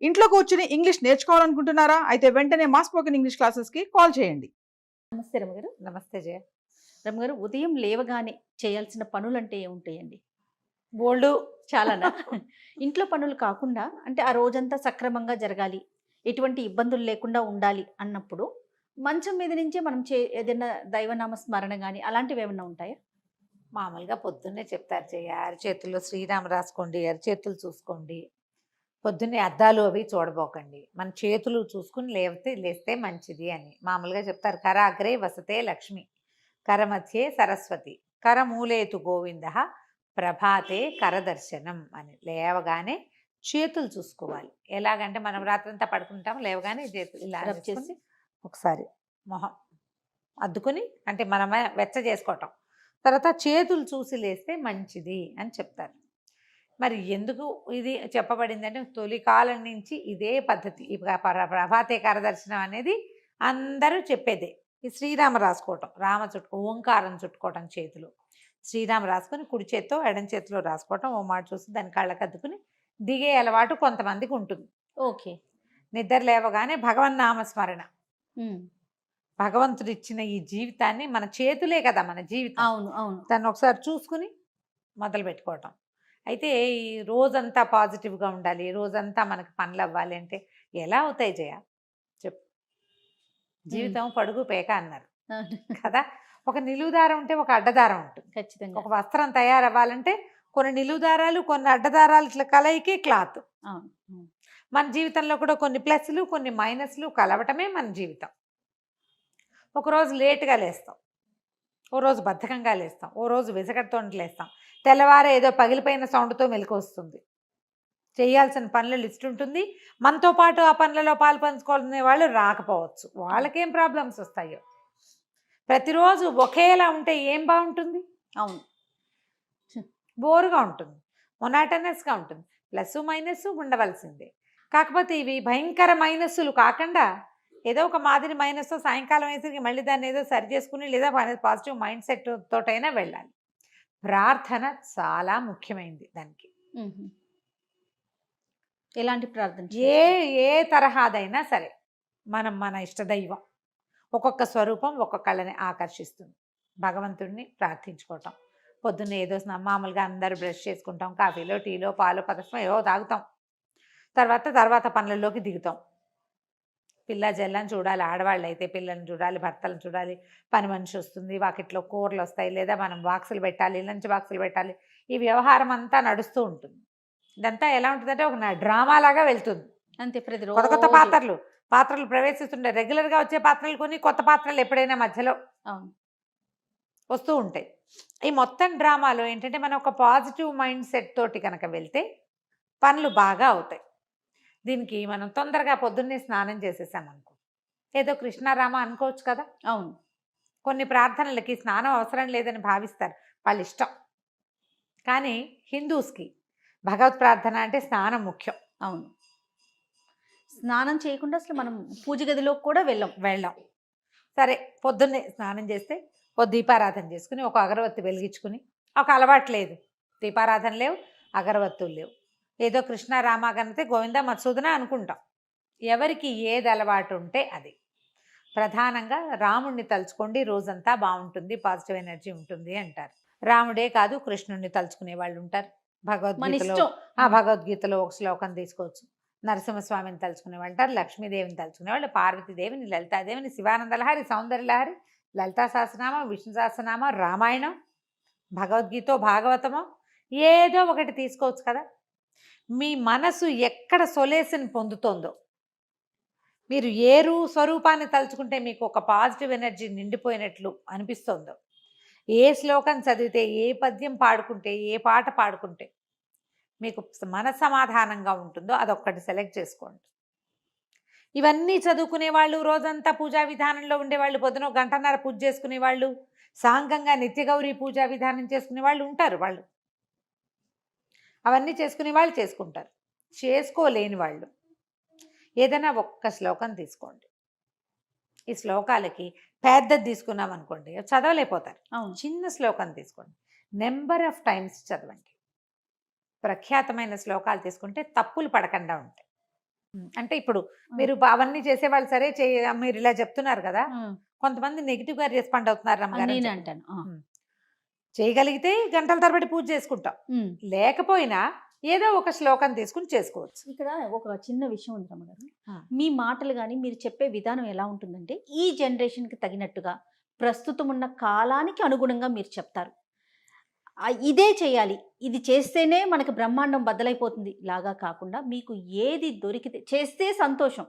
ఇంట్లో కూర్చుని ఇంగ్లీష్ నేర్చుకోవాలనుకుంటున్నారా? అయితే వెంటనే మా స్పోకెన్ ఇంగ్లీష్ క్లాసెస్‌కి కాల్ చేయండి. నమస్తే రమగారు. నమస్తే జయ. రమగారు, ఉదయం లేవగానే చేయాల్సిన పనులంటే ఏముంటాయండి? బోల్డు. చాలానా? ఇంట్లో పనులు కాకుండా అంటే ఆ రోజంతా సక్రమంగా జరగాలి, ఎటువంటి ఇబ్బందులు లేకుండా ఉండాలి అన్నప్పుడు మంచం మీద నుంచే మనం ఏదైనా దైవనామ స్మరణ గాని అలాంటివేమన్నా ఉంటాయా? మామూలుగా పొద్దున్నే చెప్తారు జయ, అరిచేతుల్లో శ్రీరామ రాసుకోండి, అరిచేతులు చూసుకోండి. పొద్దున్నే అద్దాలు అవి చూడబోకండి. మన చేతులు చూసుకుని లేస్తే మంచిది అని మామూలుగా చెప్తారు. కరాగ్రే వసతే లక్ష్మి, కరమధ్యే సరస్వతి, కరమూలేతు గోవింద, ప్రభాతే కరదర్శనం అని. లేవగానే చేతులు చూసుకోవాలి. ఎలాగంటే మనం రాత్రంతా పడుకుంటాం, లేవగానే చేతులు ఇలా రబ్ చేసి ఒకసారి మొహం అద్దుకుని, అంటే మనమే వెచ్చ చేసుకోవటం, తర్వాత చేతులు చూసి లేస్తే మంచిది అని చెప్తారు. మరి ఎందుకు ఇది చెప్పబడింది అంటే, తొలి కాలం నుంచి ఇదే పద్ధతి. ఈ ప్రభాతే కరదర్శనం అనేది అందరూ చెప్పేదే. ఈ శ్రీరామ రాసుకోవటం, ఓంకారం చుట్టుకోవటం చేతులు, శ్రీరామ రాసుకొని కుడి చేత్తో ఎడం చేతిలో రాసుకోవటం, ఓ మాట చూసి దాని కళ్ళకు అద్దుకుని దిగే అలవాటు కొంతమందికి ఉంటుంది. ఓకే. నిద్ర లేవగానే భగవన్నామస్మరణ. భగవంతుడు ఇచ్చిన ఈ జీవితాన్ని, మన చేతులే కదా మన జీవితం. అవును, అవును. దాన్ని ఒకసారి చూసుకుని మొదలు పెట్టుకోవటం. అయితే ఈ రోజంతా పాజిటివ్గా ఉండాలి, రోజంతా మనకు పనులు అవ్వాలి అంటే ఎలా అవుతాయి జయ? చెప్పు. జీవితం పడుగు పేక అన్నారు కదా. ఒక నిలువుదారం ఉంటే ఒక అడ్డదారం ఉంటుంది. ఖచ్చితంగా. ఒక వస్త్రం తయారవ్వాలంటే కొన్ని నిలువుదారాలు, కొన్ని అడ్డదారాలు, ఇట్లా కలయికి క్లాత్. మన జీవితంలో కూడా కొన్ని ప్లస్లు, కొన్ని మైనస్లు కలవటమే మన జీవితం. ఒకరోజు లేటుగా లేస్తాం, ఓ రోజు బద్ధకంగా లేస్తాం, ఓ రోజు విసగడతో లేస్తాం, తెల్లవారే ఏదో పగిలిపోయిన సౌండ్తో మెలకు వస్తుంది. చేయాల్సిన పనుల లిస్ట్ ఉంటుంది. మనతో పాటు ఆ పనులలో పాలు పంచుకోవాలనే వాళ్ళు రాకపోవచ్చు. వాళ్ళకేం ప్రాబ్లమ్స్ వస్తాయో. ప్రతిరోజు ఒకేలా ఉంటే ఏం బాగుంటుంది? అవును, బోరుగా ఉంటుంది, మొనాటనస్గా ఉంటుంది. ప్లస్ మైనస్ ఉండవలసిందే. కాకపోతే ఇవి భయంకర మైనస్సులు కాకుండా ఏదో ఒక మాదిరి మైనస్ సాయంకాలం వేసరికి మళ్ళీ దాన్ని ఏదో సరి చేసుకుని, లేదా పాజిటివ్ మైండ్ సెట్ తోటైనా వెళ్ళాలి. ప్రార్థన చాలా ముఖ్యమైనది దానికి. ఎలాంటి ప్రార్థన? ఏ తరహాదైనా సరే, మన ఇష్టదైవం ఒక్కొక్క స్వరూపం ఒక్కొక్కళ్ళని ఆకర్షిస్తుంది. భగవంతుడిని ప్రార్థించుకోవటం. పొద్దున్న ఏదో మామూలుగా అందరూ బ్రష్ చేసుకుంటాం, కాఫీలో టీలో పాలు పదర్శనం ఏవో తాగుతాం, తర్వాత పనులలోకి దిగుతాం. పిల్ల జల్లని చూడాలి, ఆడవాళ్ళు అయితే పిల్లల్ని చూడాలి, భర్తలను చూడాలి, పని మనిషి వస్తుంది, వాకిట్లో కూరలు వస్తాయి, లేదా మనం బాక్సులు పెట్టాలి, లంచ్ బాక్సులు పెట్టాలి. ఈ వ్యవహారం అంతా నడుస్తూ ఉంటుంది. ఇదంతా ఎలా ఉంటుందంటే ఒక డ్రామాలాగా వెళ్తుంది అంతే. కొత్త కొత్త పాత్రలు ప్రవేశిస్తుంటాయి. రెగ్యులర్గా వచ్చే పాత్రలు కొన్ని, కొత్త పాత్రలు ఎప్పుడైనా మధ్యలో వస్తూ ఉంటాయి. ఈ మొత్తం డ్రామాలో ఏంటంటే మనం ఒక పాజిటివ్ మైండ్ సెట్ తోటి కనుక వెళ్తే పనులు బాగా అవుతాయి. దీనికి మనం తొందరగా పొద్దున్నే స్నానం చేసేసామనుకో, ఏదో కృష్ణారామ అనుకోవచ్చు కదా. అవును, కొన్ని ప్రార్థనలకి స్నానం అవసరం లేదని భావిస్తారు, వాళ్ళ ఇష్టం. కానీ హిందూస్కి భగవత్ ప్రార్థన అంటే స్నానం ముఖ్యం. అవును. స్నానం చేయకుండా అసలు మనం పూజ గదిలోకి కూడా వెళ్ళాం. సరే, పొద్దున్నే స్నానం చేస్తే ఓ దీపారాధన చేసుకుని, ఒక అగరవత్తి వెలిగించుకుని, ఒక అలవాటు లేదు, దీపారాధన లేవు, అగరవత్తులు లేవు, ఏదో కృష్ణారామ కనితే గోవింద మత్సూదన అనుకుంటాం. ఎవరికి ఏది అలవాటు ఉంటే అది. ప్రధానంగా రాముడిని తలుచుకోండి, రోజంతా బాగుంటుంది, పాజిటివ్ ఎనర్జీ ఉంటుంది అంటారు. రాముడే కాదు, కృష్ణుడిని తలుచుకునే వాళ్ళు ఉంటారు. భగవద్గీతలో ఒక శ్లోకం తీసుకోవచ్చు. నరసింహస్వామిని తలుచుకునే వాళ్ళు ఉంటారు, లక్ష్మీదేవిని తలుచుకునే వాళ్ళు, పార్వతీదేవిని, లలితాదేవిని, శివానందలహరి, సౌందర్యలహరి, లలితా సహస్రనామ, విష్ణు సహస్రనామ, రామాయణం, భగవద్గీత, భాగవతమో ఏదో ఒకటి తీసుకోవచ్చు కదా. మీ మనసు ఎక్కడ సొలేషన్ పొందుతోందో, మీరు ఏ స్వరూపాన్ని తలుచుకుంటే మీకు ఒక పాజిటివ్ ఎనర్జీ నిండిపోయినట్లు అనిపిస్తోందో, ఏ శ్లోకం చదివితే, ఏ పద్యం పాడుకుంటే, ఏ పాట పాడుకుంటే మీకు మనసమాధానంగా ఉంటుందో అదొక్కటి సెలెక్ట్ చేసుకోండి. ఇవన్నీ చదువుకునే వాళ్ళు, రోజంతా పూజా విధానంలో ఉండేవాళ్ళు, పొద్దున గంటన్నర పూజ చేసుకునే వాళ్ళు, సాంఘంగా నిత్యగౌరీ పూజా విధానం చేసుకునే వాళ్ళు ఉంటారు. వాళ్ళు అవన్నీ చేసుకునే వాళ్ళు చేసుకుంటారు. చేసుకోలేని వాళ్ళు ఏదైనా ఒక్క శ్లోకం తీసుకోండి. ఈ శ్లోకాలకి పెద్దది తీసుకున్నాం అనుకోండి, చదవలేకపోతారు. చిన్న శ్లోకం తీసుకోండి, నెంబర్ ఆఫ్ టైమ్స్ చదవండి. ప్రఖ్యాతమైన శ్లోకాలు తీసుకుంటే తప్పులు పడకుండా ఉంటాయి. అంటే ఇప్పుడు మీరు అవన్నీ చేసేవాళ్ళు సరే మీరు ఇలా చెప్తున్నారు కదా, కొంతమంది నెగిటివ్ గా రెస్పాండ్ అవుతున్నారు రమ్మగారు అని నేను చెప్పి. అంటాను. చేయగలిగితే గంటల తరబడి పూజ చేసుకుంటాం, లేకపోయినా ఏదో ఒక శ్లోకం తీసుకుని చేసుకోవచ్చు. ఇక్కడ ఒక చిన్న విషయం ఉంది రమ్మగారు. ఆ. మీ మాటలు కానీ మీరు చెప్పే విధానం ఎలా ఉంటుందంటే ఈ జనరేషన్కి తగినట్టుగా ప్రస్తుతం ఉన్న కాలానికి అనుగుణంగా మీరు చెప్తారు. ఇదే చేయాలి, ఇది చేస్తేనే మనకి బ్రహ్మాండం బద్దలైపోతుంది లాగా కాకుండా మీకు ఏది దొరికితే చేస్తే సంతోషం,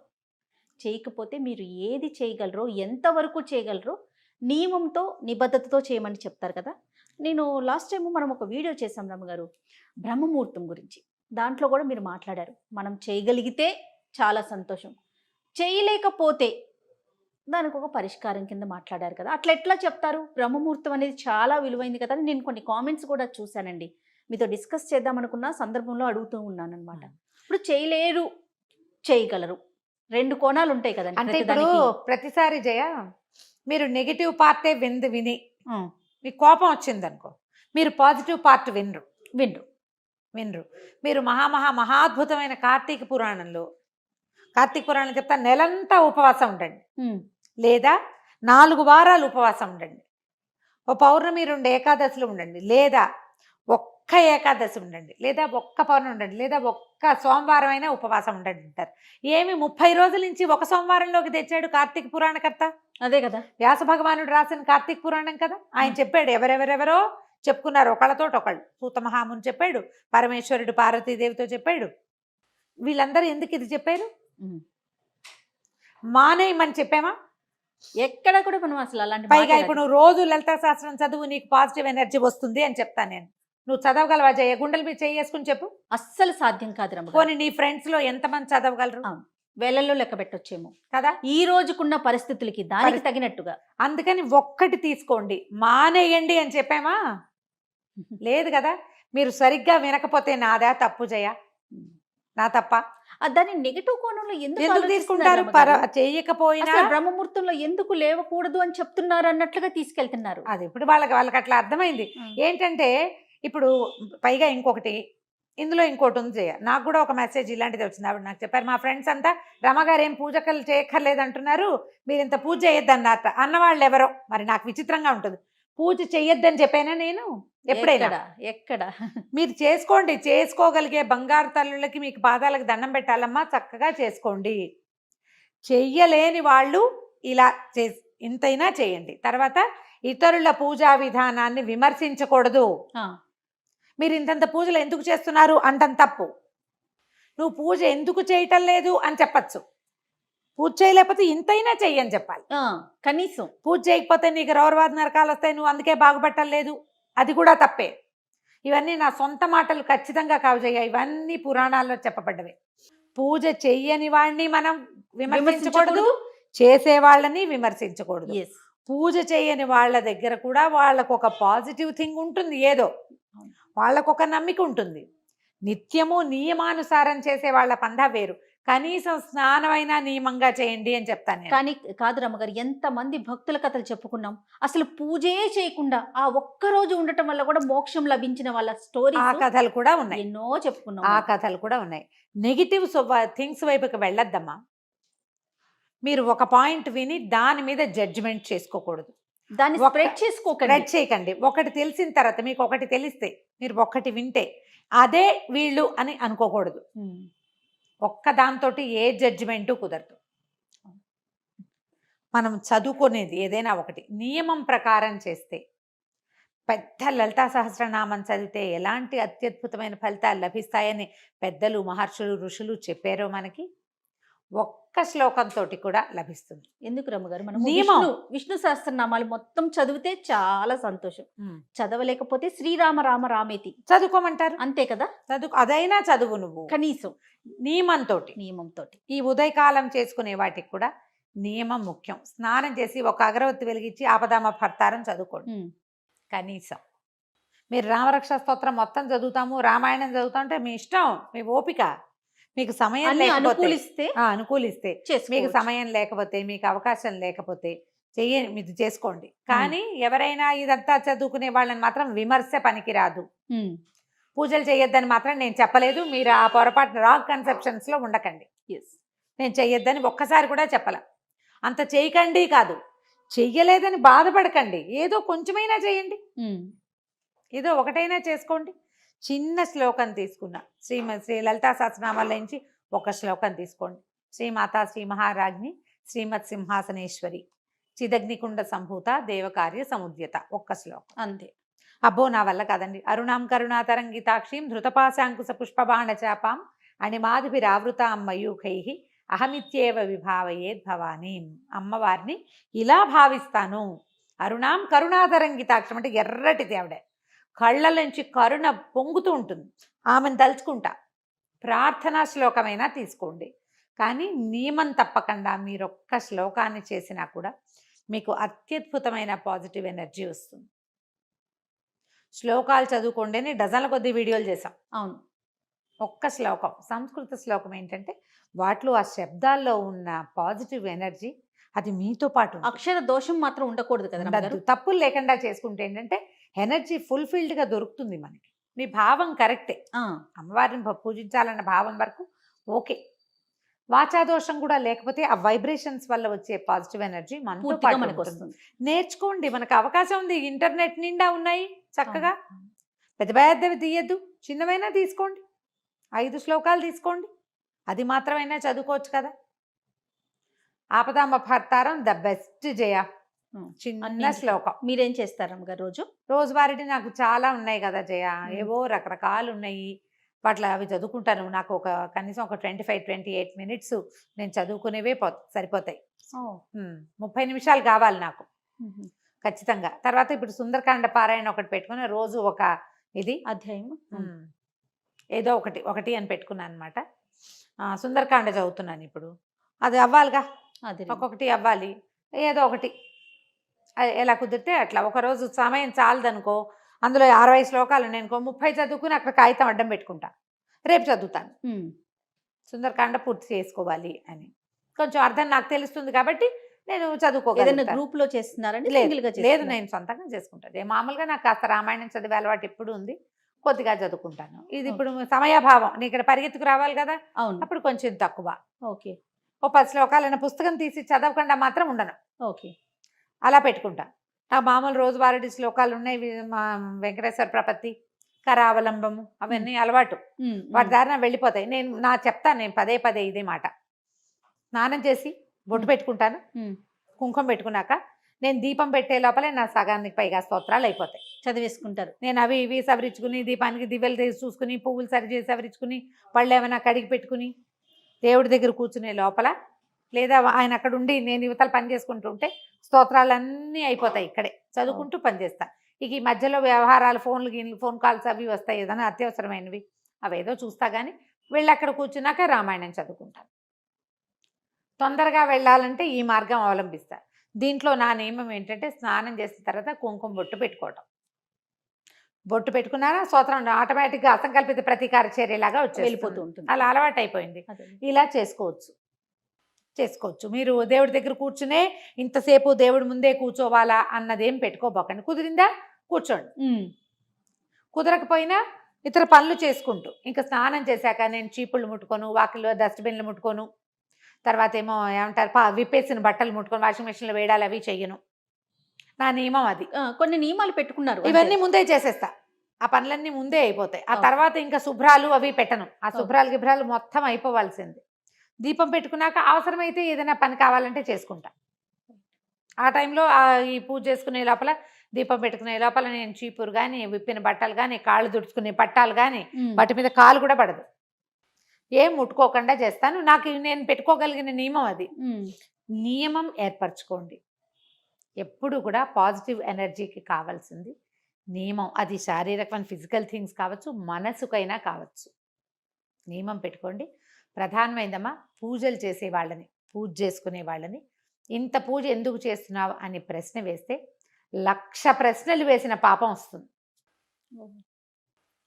చేయకపోతే మీరు ఏది చేయగలరో ఎంతవరకు చేయగలరో నియమంతో నిబద్ధతతో చేయమని చెప్తారు కదా. నేను లాస్ట్ టైం మనం ఒక వీడియో చేసాం రమ్మగారు బ్రహ్మముహూర్తం గురించి. దాంట్లో కూడా మీరు మాట్లాడారు, మనం చేయగలిగితే చాలా సంతోషం, చేయలేకపోతే దానికి ఒక పరిష్కారం కింద మాట్లాడారు కదా. అట్లా ఎట్లా చెప్తారు? బ్రహ్మముహూర్తం అనేది చాలా విలువైంది కదా అని నేను కొన్ని కామెంట్స్ కూడా చూశానండి. మీతో డిస్కస్ చేద్దామనుకున్న సందర్భంలో అడుగుతూ ఉన్నాను అనమాట. ఇప్పుడు చేయలేరు, చేయగలరు, రెండు కోణాలు ఉంటాయి కదండి. అంటే ఇప్పుడు ప్రతిసారి జయ మీరు నెగిటివ్ పార్టే విని మీకు కోపం వచ్చింది అనుకో, మీరు పాజిటివ్ పార్ట్ వినరు. మీరు మహాద్భుతమైన కార్తీక పురాణం చెప్తా, నెలంతా ఉపవాసం ఉండండి, లేదా 4 వారాలు ఉపవాసం ఉండండి, ఓ పౌర్ణమి 2 ఏకాదశులు ఉండండి, లేదా ఒక్క ఏకాదశి ఉండండి, లేదా ఒక్క పౌర్ణమి ఉండండి, లేదా ఒక్క సోమవారం అయినా ఉపవాసం ఉండండి అంటారు. ఏమి 30 రోజుల నుంచి ఒక సోమవారంలోకి తెచ్చాడు కార్తీక పురాణకర్త? అదే కదా వ్యాస భగవానుడు రాసిన కార్తీక పురాణం కదా. ఆయన చెప్పాడు, ఎవరెవరెవరో చెప్పుకున్నారు ఒకళ్ళతోటి ఒకళ్ళు. సూత మహాముని చెప్పాడు, పరమేశ్వరుడు పార్వతీదేవితో చెప్పాడు. వీళ్ళందరూ ఎందుకు ఇది చెప్పారు? మానేయమని చెప్పామా? ఎక్కడ కూడా మనం అసలు అలాంటి పైగా ఇప్పుడు నువ్వు రోజు లలితా శాస్త్రం చదువు, నీకు పాజిటివ్ ఎనర్జీ వస్తుంది అని చెప్తాను నేను. నువ్వు చదవగలవా జయ? గుండెల మీద చేసుకుని చెప్పు. అస్సలు సాధ్యం కాదు రమ్మ. పోనీ నీ ఫ్రెండ్స్ లో ఎంతమంది చదవగలరు? వేలల్లో లెక్క పెట్టొచ్చేమో కదా ఈ రోజుకున్న పరిస్థితులకి, దానికి తగినట్టుగా. అందుకని ఒక్కటి తీసుకోండి, మానేయండి అని చెప్పామా? లేదు కదా. మీరు సరిగ్గా వినకపోతే నాదా తప్పు జయ? నా తప్ప? దాన్ని నెగిటివ్ కోణంలో ఎందుకు తీసుకుంటారు? చేయకపోయినా బ్రహ్మముహూర్తంలో ఎందుకు లేవకూడదు అని చెప్తున్నారు అన్నట్లుగా తీసుకెళ్తున్నారు. అది ఇప్పుడు వాళ్ళకి అట్లా అర్థమైంది. ఏంటంటే ఇప్పుడు పైగా ఇందులో ఇంకోటి ఉంది జయ. నాకు కూడా ఒక మెసేజ్ ఇలాంటిది వచ్చింది. ఆవిడ నాకు చెప్పారు, మా ఫ్రెండ్స్ అంతా రమగారు ఏం పూజకలు చేయక్కర్లేదు అంటున్నారు, మీరు ఇంత పూజ చేయొద్దన్నట్ట అన్నవాళ్ళు ఎవరో. మరి నాకు విచిత్రంగా ఉంటుంది. పూజ చెయ్యొద్దని చెప్పానా నేను ఎప్పుడైనా? ఎక్కడ మీరు చేసుకోండి, చేసుకోగలిగే బంగారు తల్లులకి మీకు పాదాలకు దండం పెట్టాలమ్మా, చక్కగా చేసుకోండి. చెయ్యలేని వాళ్ళు ఇలా ఇంతైనా చేయండి. తర్వాత ఇతరుల పూజా విధానాన్ని విమర్శించకూడదు. మీరు ఇంతంత పూజలు ఎందుకు చేస్తున్నారు అంటం తప్పు. నువ్వు పూజ ఎందుకు చేయటం లేదు అని చెప్పచ్చు. పూజ చేయలేకపోతే ఇంతైనా చెయ్యని చెప్పాలి. కనీసం పూజ చేయకపోతే నీకు రౌరవాద నరకాలు వస్తాయి, నువ్వు అందుకే బాగుపట్టలేదు, అది కూడా తప్పే. ఇవన్నీ నా సొంత మాటలు ఖచ్చితంగా కావు జయ, ఇవన్నీ పురాణాల్లో చెప్పబడ్డవే. పూజ చెయ్యని వాడిని మనం విమర్శించకూడదు, చేసే వాళ్ళని విమర్శించకూడదు. పూజ చేయని వాళ్ళ దగ్గర కూడా వాళ్ళకు ఒక పాజిటివ్ థింగ్ ఉంటుంది, ఏదో వాళ్ళకు ఒక నమ్మిక ఉంటుంది. నిత్యము నియమానుసారం చేసే వాళ్ళ పందా వేరు. కనీసం స్నానమైనా నియమంగా చేయండి అని చెప్తాను. కానీ కాదు రమ్మగారు, ఎంతమంది భక్తుల కథలు చెప్పుకున్నాం, అసలు పూజే చేయకుండా ఆ ఒక్క రోజు ఉండటం వల్ల కూడా మోక్షం లభించిన వాళ్ళ స్టోరీ, ఆ కథలు కూడా ఉన్నాయి, ఎన్నో చెప్పుకున్నాం. ఆ కథలు కూడా ఉన్నాయి. నెగిటివ్ థింగ్స్ వైపుకి వెళ్ళొద్దమ్మా. మీరు ఒక పాయింట్ విని దాని మీద జడ్జిమెంట్ చేసుకోకూడదు, దాన్ని స్ప్రెడ్ చేయకండి. ఒకటి తెలిసిన తర్వాత మీకు ఒకటి తెలిస్తే, మీరు ఒక్కటి వింటే అదే వీళ్ళు అని అనుకోకూడదు. ఒక్క దాంతో ఏ జడ్జిమెంటు కుదరదు. మనం చదువుకునేది ఏదైనా ఒకటి నియమం ప్రకారం చేస్తే, పెద్ద లలితా సహస్రనామం చదివితే ఎలాంటి అత్యద్భుతమైన ఫలితాలు లభిస్తాయని పెద్దలు, మహర్షులు, ఋషులు చెప్పారో మనకి ఒక్క శ్లోకంతో కూడా లభిస్తుంది. ఎందుకు రమ్మగారు, మనం విష్ణు సహస్రనామాలు మొత్తం చదివితే చాలా సంతోషం. చదవలేకపోతే శ్రీరామ రామ రామేతి చదువుకోమంటారు, అంతే కదా. అదైనా చదువు నువ్వు కనీసం నియమంతో. ఈ ఉదయకాలం చేసుకునే వాటికి కూడా నియమం ముఖ్యం. స్నానం చేసి ఒక అగరవత్తి వెలిగించి ఆపదామ భర్తారం చదువుకోండి కనీసం. మీరు రామరక్ష స్తోత్రం మొత్తం చదువుతాము, రామాయణం చదువుతాం అంటే మీ ఇష్టం, మీ ఓపిక. మీకు సమయం అనుకూలిస్తే మీకు సమయం లేకపోతే, మీకు అవకాశం లేకపోతే మీరు చేసుకోండి. కానీ ఎవరైనా ఇదంతా చదువుకునే వాళ్ళని మాత్రం విమర్శ పనికిరాదు. పూజలు చేయొద్దని మాత్రం నేను చెప్పలేదు. మీరు ఆ పొరపాటు రాంగ్ కన్సెప్షన్స్ లో ఉండకండి. ఎస్. నేను చెయ్యొద్దని ఒక్కసారి కూడా చెప్పాల. అంత చేయకండి కాదు, చెయ్యలేదని బాధపడకండి, ఏదో కొంచెమైనా చేయండి, ఏదో ఒకటైనా చేసుకోండి. చిన్న శ్లోకం తీసుకున్నా, శ్రీ లలితా సహస్రనామాల నుంచి ఒక శ్లోకం తీసుకోండి. శ్రీమాతా శ్రీ మహారాజ్ని శ్రీమత్ సింహాసనేశ్వరి చిదగ్నికుండ సంభూత దేవకార్య సముద్యత, ఒక్క శ్లోకం అంతే. అబ్బో నా వల్ల కాదండి. అరుణాం కరుణాతరంగితాక్షీం ధృతపాశాంకుశ పుష్పబాణ చాపాం అణిమాదిభిరావృతాం మయూఖై అహమిత్యేవ విభావయేద్ భవానీం. అమ్మవారిని ఇలా భావిస్తాను. అరుణాం కరుణాతరంగితాక్షం అంటే ఎర్రటిది ఆవిడ, కళ్ళ నుంచి కరుణ పొంగుతూ ఉంటుంది, ఆమెను తలుచుకుంటా. ప్రార్థనా శ్లోకమైనా తీసుకోండి, కానీ నియమం తప్పకుండా మీరు ఒక్క శ్లోకాన్ని చేసినా కూడా మీకు అత్యద్భుతమైన పాజిటివ్ ఎనర్జీ వస్తుంది. శ్లోకాలు చదువుకోండి, డజన్ల కొద్ది వీడియోలు చేసాం. అవును. ఒక్క శ్లోకం, సంస్కృత శ్లోకం ఏంటంటే వాటిలో ఆ శబ్దాల్లో ఉన్న పాజిటివ్ ఎనర్జీ అది మీతో పాటు ఉంటుంది. అక్షర దోషం మాత్రం ఉండకూడదు కదా ఉండద్దు. తప్పులు లేకుండా చేసుకుంటే ఏంటంటే ఎనర్జీ ఫుల్ఫిల్డ్గా దొరుకుతుంది మనకి. మీ భావం కరెక్టే, అమ్మవారిని పూజించాలన్న భావం వరకు ఓకే. వాచాదోషం కూడా లేకపోతే ఆ వైబ్రేషన్స్ వల్ల వచ్చే పాజిటివ్ ఎనర్జీ మనతో పాటు మనకు వస్తుంది. నేర్చుకోండి, మనకు అవకాశం ఉంది, ఇంటర్నెట్ నిండా ఉన్నాయి చక్కగా. పెద్ద పెద్దవి తీయద్దు, చిన్నవైనా తీసుకోండి, 5 శ్లోకాలు తీసుకోండి, అది మాత్రమైనా చదువుకోవచ్చు కదా. ఆపదామపహర్తారం ద బెస్ట్ జయ, చిన్న శ్లోకం. మీరేం చేస్తారు అమ్మగారు రోజు? రోజువారీ నాకు చాలా ఉన్నాయి కదా జయ, ఏవో రకరకాలు ఉన్నాయి, వాటిలో అవి చదువుకుంటాను. నాకు కనీసం ఒక 25-28 మినిట్స్ నేను చదువుకునేవే సరిపోతాయి. 30 నిమిషాలు కావాలి నాకు ఖచ్చితంగా. తర్వాత ఇప్పుడు సుందరకాండ పారాయణ ఒకటి పెట్టుకుని రోజు ఒక ఇది అధ్యాయం ఏదో ఒకటి అని పెట్టుకున్నాను అనమాట. సుందరకాండ చదువుతున్నాను ఇప్పుడు, అది అవ్వాలిగా, ఒక్కొక్కటి అవ్వాలి, ఏదో ఒకటి ఎలా కుదిరితే అట్లా. ఒకరోజు సమయం చాలదనుకో, అందులో 60 శ్లోకాలు నేను 30 చదువుకుని అక్కడ కాగితం అడ్డం పెట్టుకుంటా, రేపు చదువుతాను. సుందరకాండ పూర్తి చేసుకోవాలి అని కొంచెం అర్థం నాకు తెలుస్తుంది కాబట్టి నేను చదువుకోగలను. గ్రూప్ లో చేస్తున్నారండి? లేదు, నేను సొంతంగా చేసుకుంటాను. మామూలుగా నాకు కాస్త రామాయణం చదివే అలవాటు ఎప్పుడు ఉంది, కొద్దిగా చదువుకుంటాను. ఇది ఇప్పుడు సమయాభావం, నేను ఇక్కడ పరిగెత్తుకు రావాలి కదా, అప్పుడు కొంచెం తక్కువ. ఓకే. ఓ 10 శ్లోకాలైనా పుస్తకం తీసి చదవకుండా మాత్రం ఉండను. ఓకే, అలా పెట్టుకుంటా. నాకు మామూలు రోజువారీ శ్లోకాలు ఉన్నాయి, వెంకటేశ్వర ప్రపత్తి, కరావలంబము, అవన్నీ అలవాటు, వాటి దారిన వెళ్ళిపోతాయి. నేను చెప్తాను, నేను పదే ఇదే మాట. స్నానం చేసి బొట్టు పెట్టుకుంటాను, కుంకుమ పెట్టుకున్నాక నేను దీపం పెట్టే లోపలే నా సగానికి పైగా స్తోత్రాలు అయిపోతాయి, చదివేసుకుంటారు. నేను అవి ఇవి సవరించుకుని, దీపానికి దివ్యలు తీసి చూసుకుని, పువ్వులు సరి చేసి సవరించుకుని, పళ్ళు ఏమైనా కడిగి పెట్టుకుని దేవుడి దగ్గర కూర్చునే లోపల, లేదా ఆయన అక్కడ ఉండి నేను యువతలు పని చేసుకుంటూ ఉంటే స్తోత్రాలన్నీ అయిపోతాయి, ఇక్కడే చదువుకుంటూ పనిచేస్తా. ఇక ఈ మధ్యలో వ్యవహారాలు, ఫోన్ కాల్స్ అవి వస్తాయి, ఏదైనా అత్యవసరమైనవి, అవేదో చూస్తా. కానీ వెళ్ళి అక్కడ కూర్చున్నాక రామాయణం చదువుకుంటాను. తొందరగా వెళ్ళాలంటే ఈ మార్గం అవలంబిస్తా. దీంట్లో నా నియమం ఏంటంటే స్నానం చేసిన తర్వాత కుంకుమ బొట్టు పెట్టుకోవటం. బొట్టు పెట్టుకున్నారా స్తోత్రం ఆటోమేటిక్గా అసంకల్పిత ప్రతీకార చర్యలాగా వెళ్ళిపోతూ ఉంటుంది. అలా అలవాటు అయిపోయింది. ఇలా చేసుకోవచ్చు. మీరు దేవుడి దగ్గర కూర్చునే ఇంతసేపు దేవుడి ముందే కూర్చోవాలా అన్నదేం పెట్టుకోబోకండి. కుదిరిందా కూర్చోండి, కుదరకపోయినా ఇతర పనులు చేసుకుంటూ, ఇంకా స్నానం చేశాక నేను చీపుళ్ళు ముట్టుకోను, వాకిల్లో డస్ట్బిన్లు ముట్టుకోను, తర్వాత ఏమో ఏమంటారు విప్పేసిన బట్టలు ముట్టుకొని వాషింగ్ మెషిన్లో వేయడాలి, అవి చెయ్యను. నా నియమం అది. కొన్ని నియమాలు పెట్టుకున్నారు, ఇవన్నీ ముందే చేసేస్తా, ఆ పనులన్నీ ముందే అయిపోతాయి. ఆ తర్వాత ఇంకా శుభ్రాలు అవి పెట్టను, ఆ శుభ్రాలు గిభ్రాలు మొత్తం అయిపోవాల్సింది. దీపం పెట్టుకున్నాక అవసరమైతే ఏదైనా పని కావాలంటే చేసుకుంటా. ఆ టైంలో ఈ పూజ చేసుకునే లోపల, దీపం పెట్టుకునే లోపల నేను చీపురు కానీ, విప్పిన బట్టలు కానీ, కాళ్ళు తుడుచుకునే పట్టాలు కానీ, వాటి మీద కాలు కూడా పడదు, ఏం ముట్టుకోకుండా చేస్తాను. నాకు నేను పెట్టుకోగలిగిన నియమం అది. నియమం ఏర్పరచుకోండి. ఎప్పుడు కూడా పాజిటివ్ ఎనర్జీకి కావాల్సింది నియమం. అది శారీరకమైన ఫిజికల్ థింగ్స్ కావచ్చు, మనసుకైనా కావచ్చు. నియమం పెట్టుకోండి. ప్రధానమైందమ్మా పూజలు చేసే వాళ్ళని, పూజ చేసుకునే వాళ్ళని, ఇంత పూజ ఎందుకు చేస్తున్నావు అని ప్రశ్న వేస్తే 1,00,000 ప్రశ్నలు వేసిన పాపం వస్తుంది.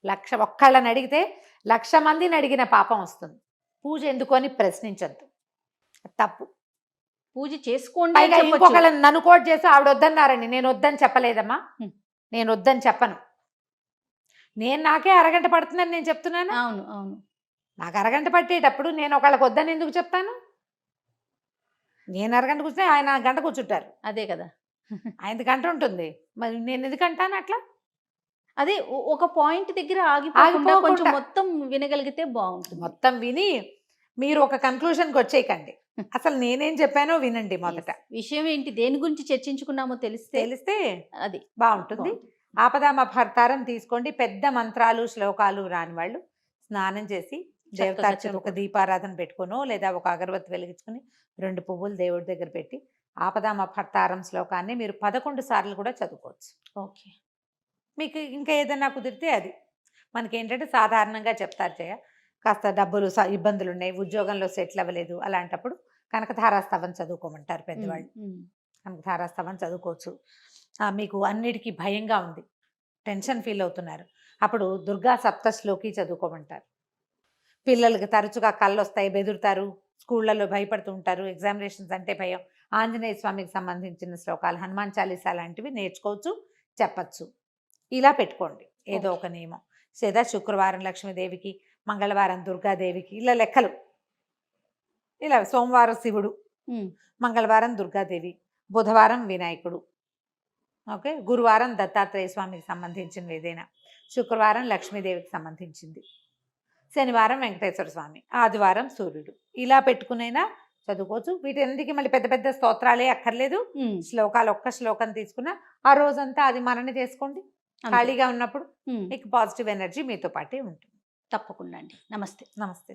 1,00,000 ఒక్కళ్ళని అడిగితే 1,00,000 మందిని అడిగిన పాపం వస్తుంది. పూజ ఎందుకు అని ప్రశ్నించద్దు, తప్పు. పూజ చేసుకోండి. ఇంకొకళ్ళని నన్ను కోట్ చేసి ఆవిడ వద్దన్నారండి, నేను వద్దని చెప్పలేదమ్మా, నేను వద్దని చెప్పను. నేను నాకే అరగంట పడుతుందని నేను చెప్తున్నాను. అవును. నాకు అరగంట పట్టేటప్పుడు నేను ఒకళ్ళకి వద్దని ఎందుకు చెప్తాను? నేను అరగంట కూర్చుంటే ఆయన గంట కూర్చుంటారు. అదే కదా. ఆయనది గంట ఉంటుంది, మరి నేను ఎందుకంటాను అట్లా? అదే ఒక పాయింట్ దగ్గర ఆగిపోకుండా కొంచెం ఆగిపోకుండా. మొత్తం వినగలిగితే బాగుంటుంది. మొత్తం విని మీరు ఒక కన్క్లూషన్కి వచ్చేయకండి. అసలు నేనేం చెప్పానో వినండి మొదట. విషయం ఏంటి, దేని గురించి చర్చించుకున్నామో తెలిస్తే అది బాగుంటుంది. ఆపదామపహర్తారం తీసుకోండి. పెద్ద మంత్రాలు శ్లోకాలు రాని వాళ్ళు స్నానం చేసి దేవతార్చన ఒక చదువుకోండి. దీపారాధన పెట్టుకునో లేదా ఒక అగరబత్తి వెలిగించుకుని 2 పువ్వులు దేవుడి దగ్గర పెట్టి ఆపదామపహర్తారం శ్లోకాన్ని మీరు 11 సార్లు కూడా చదువుకోవచ్చు. ఓకే. మీకు ఇంకా ఏదైనా కుదిరితే అది. మనకేంటంటే సాధారణంగా చెప్తారు జయ, కాస్త డబ్బులు ఇబ్బందులు ఉన్నాయి, ఉద్యోగంలో సెటిల్ అవ్వలేదు, అలాంటప్పుడు కనకధారాస్తవం చదువుకోమంటారు పెద్దవాళ్ళు. కనకధారాస్తవం చదువుకోవచ్చు. మీకు అన్నిటికీ భయంగా ఉంది, టెన్షన్ ఫీల్ అవుతున్నారు, అప్పుడు దుర్గా సప్తశ్లోకి చదువుకోమంటారు. పిల్లలకి తరచుగా కళ్ళు వస్తాయి, బెదురుతారు, స్కూళ్ళలో భయపడుతూ ఉంటారు, ఎగ్జామినేషన్స్ అంటే భయం, ఆంజనేయ స్వామికి సంబంధించిన శ్లోకాలు, హనుమాన్ చాలీసా లాంటివి నేర్చుకోవచ్చు, చెప్పచ్చు. ఇలా పెట్టుకోండి ఏదో ఒక నియమం. లేదా శుక్రవారం లక్ష్మీదేవికి, మంగళవారం దుర్గాదేవికి, ఇలా లెక్కలు. ఇలా సోమవారం శివుడు, మంగళవారం దుర్గాదేవి, బుధవారం వినాయకుడు, ఓకే, గురువారం దత్తాత్రేయ స్వామికి సంబంధించినవి ఏదైనా, శుక్రవారం లక్ష్మీదేవికి సంబంధించింది, శనివారం వెంకటేశ్వర స్వామి, ఆదివారం సూర్యుడు. ఇలా పెట్టుకునైనా చదువుకోవచ్చు. వీటన్నిటికీ మళ్ళీ పెద్ద పెద్ద స్తోత్రాలే అక్కర్లేదు. శ్లోకాలు ఒక్క శ్లోకం తీసుకున్నా ఆ రోజంతా అది మనన చేసుకోండి. ఖాళీగా ఉన్నప్పుడు మీకు పాజిటివ్ ఎనర్జీ మీతో పాటే ఉంటుంది. తప్పకుండా అండి. నమస్తే. నమస్తే.